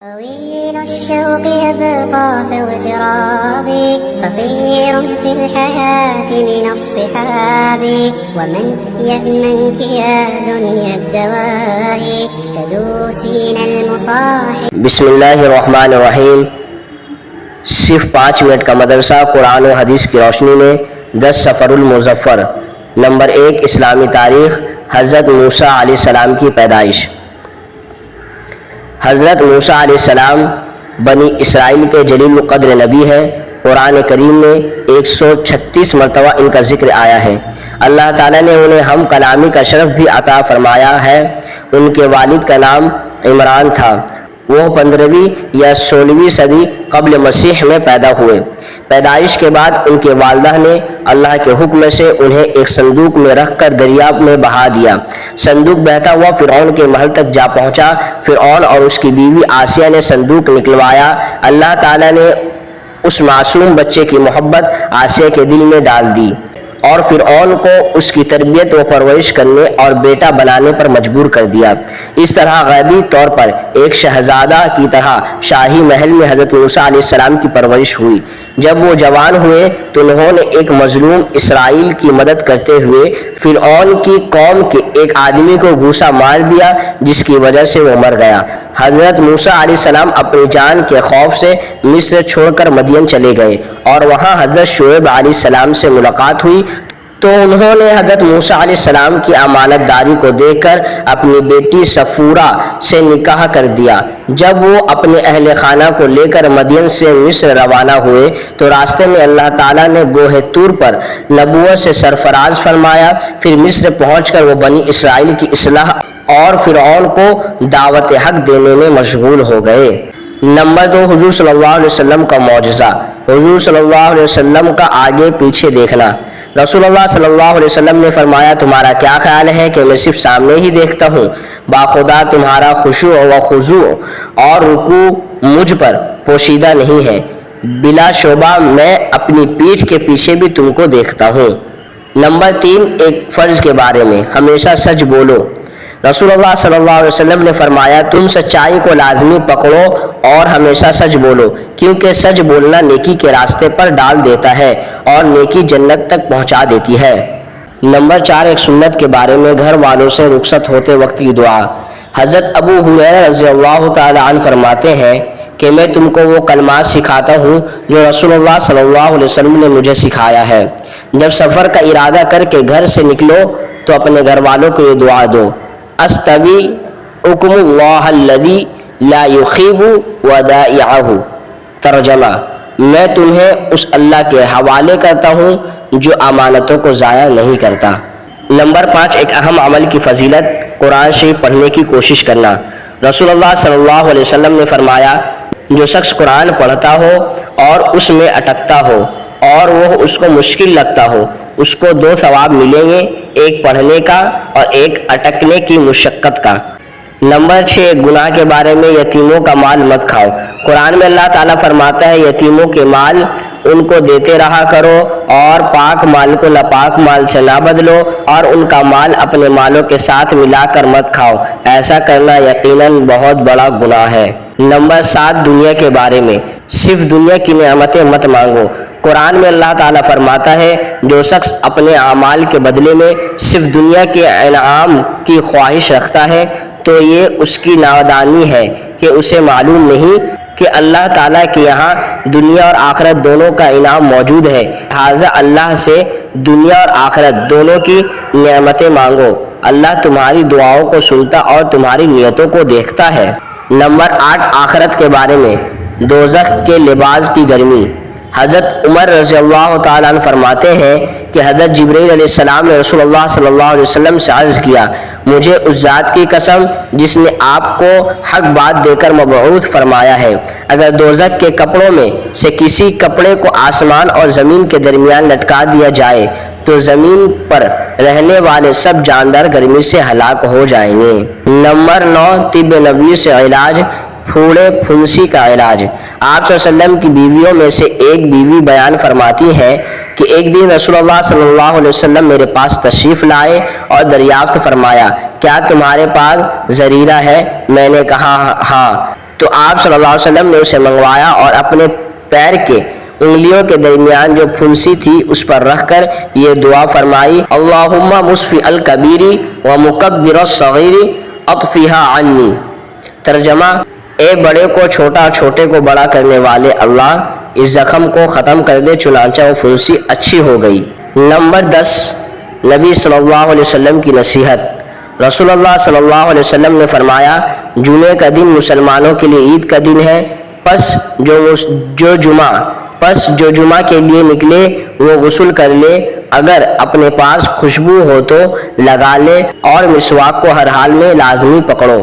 طويل الشوق يبقى في اغتراب فقير في الحياة من الصحاب ومن يأمنك يا دنيا الدواء تدوسين المصاحب. بسم اللہ الرحمن الرحیم. صرف 5 منٹ کا مدرسہ قرآن و حدیث کی روشنی میں 10 صفر المظفر. نمبر 1 اسلامی تاریخ. حضرت موسیٰ علیہ السلام کی پیدائش. حضرت موسیٰ علیہ السلام بنی اسرائیل کے جلیل القدر نبی ہیں. قرآن کریم میں 136 مرتبہ ان کا ذکر آیا ہے. اللہ تعالیٰ نے انہیں ہم کلامی کا شرف بھی عطا فرمایا ہے. ان کے والد کا نام عمران تھا. وہ 15ویں یا 16ویں صدی قبل مسیح میں پیدا ہوئے. پیدائش کے بعد ان کے والدہ نے اللہ کے حکم سے انہیں ایک صندوق میں رکھ کر دریا میں بہا دیا. صندوق بہتا ہوا فرعون کے محل تک جا پہنچا. فرعون اور اس کی بیوی آسیہ نے صندوق نکلوایا. اللہ تعالیٰ نے اس معصوم بچے کی محبت آسیہ کے دل میں ڈال دی اور فرعون کو اس کی تربیت و پرورش کرنے اور بیٹا بنانے پر مجبور کر دیا. اس طرح غیبی طور پر ایک شہزادہ کی طرح شاہی محل میں حضرت موسیٰ علیہ السلام کی پرورش ہوئی. جب وہ جوان ہوئے تو انہوں نے ایک مظلوم اسرائیل کی مدد کرتے ہوئے فرعون کی قوم کے ایک آدمی کو گھوسا مار دیا جس کی وجہ سے وہ مر گیا. حضرت موسیٰ علیہ السلام اپنی جان کے خوف سے مصر چھوڑ کر مدین چلے گئے اور وہاں حضرت شعیب علیہ السلام سے ملاقات ہوئی تو انہوں نے حضرت موسیٰ علیہ السلام کی امانت داری کو دیکھ کر اپنی بیٹی صفورہ سے نکاح کر دیا. جب وہ اپنے اہل خانہ کو لے کر مدین سے مصر روانہ ہوئے تو راستے میں اللہ تعالیٰ نے گوہ طور پر نبوت سے سرفراز فرمایا. پھر مصر پہنچ کر وہ بنی اسرائیل کی اصلاح اور فرعون کو دعوت حق دینے میں مشغول ہو گئے. نمبر 2 حضور صلی اللہ علیہ وسلم کا معجزہ. حضور صلی اللہ علیہ وسلم کا آگے پیچھے دیکھنا. رسول اللہ صلی اللہ علیہ وسلم نے فرمایا تمہارا کیا خیال ہے کہ میں صرف سامنے ہی دیکھتا ہوں؟ باخدا تمہارا خشوع و خضوع اور رکوع مجھ پر پوشیدہ نہیں ہے. بلا شبہ میں اپنی پیٹھ کے پیچھے بھی تم کو دیکھتا ہوں. نمبر 3 ایک فرض کے بارے میں. ہمیشہ سچ بولو. رسول اللہ صلی اللہ علیہ وسلم نے فرمایا تم سچائی کو لازمی پکڑو اور ہمیشہ سچ بولو کیونکہ سچ بولنا نیکی کے راستے پر ڈال دیتا ہے اور نیکی جنت تک پہنچا دیتی ہے. نمبر 4 ایک سنت کے بارے میں. گھر والوں سے رخصت ہوتے وقت کی دعا. حضرت ابو ہریرہ رضی اللہ تعالی عنہ فرماتے ہیں کہ میں تم کو وہ کلمات سکھاتا ہوں جو رسول اللہ صلی اللہ علیہ وسلم نے مجھے سکھایا ہے. جب سفر کا ارادہ کر کے گھر سے نکلو تو اپنے گھر والوں کو یہ دعا دو. استوی حکم اللہ الذی لا یخیب ودائعہ. ترجمہ میں تمہیں اس اللہ کے حوالے کرتا ہوں جو امانتوں کو ضائع نہیں کرتا. نمبر 5 ایک اہم عمل کی فضیلت. قرآن شریف پڑھنے کی کوشش کرنا. رسول اللہ صلی اللہ علیہ وسلم نے فرمایا جو شخص قرآن پڑھتا ہو اور اس میں اٹکتا ہو اور وہ اس کو مشکل لگتا ہو اس کو 2 ثواب ملیں گے. ایک پڑھنے کا اور ایک اٹکنے کی مشقت کا. نمبر 6 گناہ کے بارے میں. یتیموں کا مال مت کھاؤ. قرآن میں اللہ تعالیٰ فرماتا ہے یتیموں کے مال ان کو دیتے رہا کرو اور پاک مال کو ناپاک مال سے نہ بدلو اور ان کا مال اپنے مالوں کے ساتھ ملا کر مت کھاؤ. ایسا کرنا یقیناً بہت بڑا گناہ ہے. نمبر 7 دنیا کے بارے میں. صرف دنیا کی نعمتیں مت مانگو. قرآن میں اللہ تعالیٰ فرماتا ہے جو شخص اپنے اعمال کے بدلے میں صرف دنیا کے انعام کی خواہش رکھتا ہے تو یہ اس کی نادانی ہے کہ اسے معلوم نہیں کہ اللہ تعالیٰ کے یہاں دنیا اور آخرت دونوں کا انعام موجود ہے. لہٰذا اللہ سے دنیا اور آخرت دونوں کی نعمتیں مانگو. اللہ تمہاری دعاؤں کو سنتا اور تمہاری نیتوں کو دیکھتا ہے. نمبر 8 آخرت کے بارے میں. دوزخ کے لباس کی گرمی. حضرت عمر رضی اللہ تعالیٰ عنہ فرماتے ہیں کہ حضرت جبرائیل علیہ السلام نے رسول اللہ صلی اللہ علیہ وسلم سے عرض کیا مجھے اس ذات کی قسم جس نے آپ کو حق بات دے کر مبعوث فرمایا ہے اگر دوزخ کے کپڑوں میں سے کسی کپڑے کو آسمان اور زمین کے درمیان لٹکا دیا جائے تو زمین پر رہنے والے سب جاندار گرمی سے ہلاک ہو جائیں گے. نمبر 9 طب نبوی سے علاج. پھوڑے پھنسی کا علاج. آپ صلی اللہ علیہ وسلم کی بیویوں میں سے ایک بیوی بیان فرماتی ہے کہ ایک دن رسول اللہ صلی اللہ علیہ وسلم میرے پاس تشریف لائے اور دریافت فرمایا کیا تمہارے پاس زریرہ ہے؟ میں نے کہا ہاں. تو آپ صلی اللہ علیہ وسلم نے اسے منگوایا اور اپنے پیر کے انگلیوں کے درمیان جو پھنسی تھی اس پر رکھ کر یہ دعا فرمائی: اللہم مصفی الکبیری و مکبر الصغیر اطفیہا عنی۔ ترجمہ: اے بڑے کو چھوٹا اور چھوٹے کو بڑا کرنے والے اللہ، اس زخم کو ختم کر دے، چنانچہ وہ پھنسی اچھی ہو گئی۔ نمبر 10، نبی صلی اللہ علیہ وسلم کی نصیحت۔ رسول اللہ صلی اللہ علیہ وسلم نے فرمایا: جمعے کا دن مسلمانوں کے لیے عید کا دن ہے، پس جو جمعہ کے لیے نکلے وہ غسل کر لے، اگر اپنے پاس خوشبو ہو تو لگا لے، اور مسواک کو ہر حال میں لازمی پکڑو۔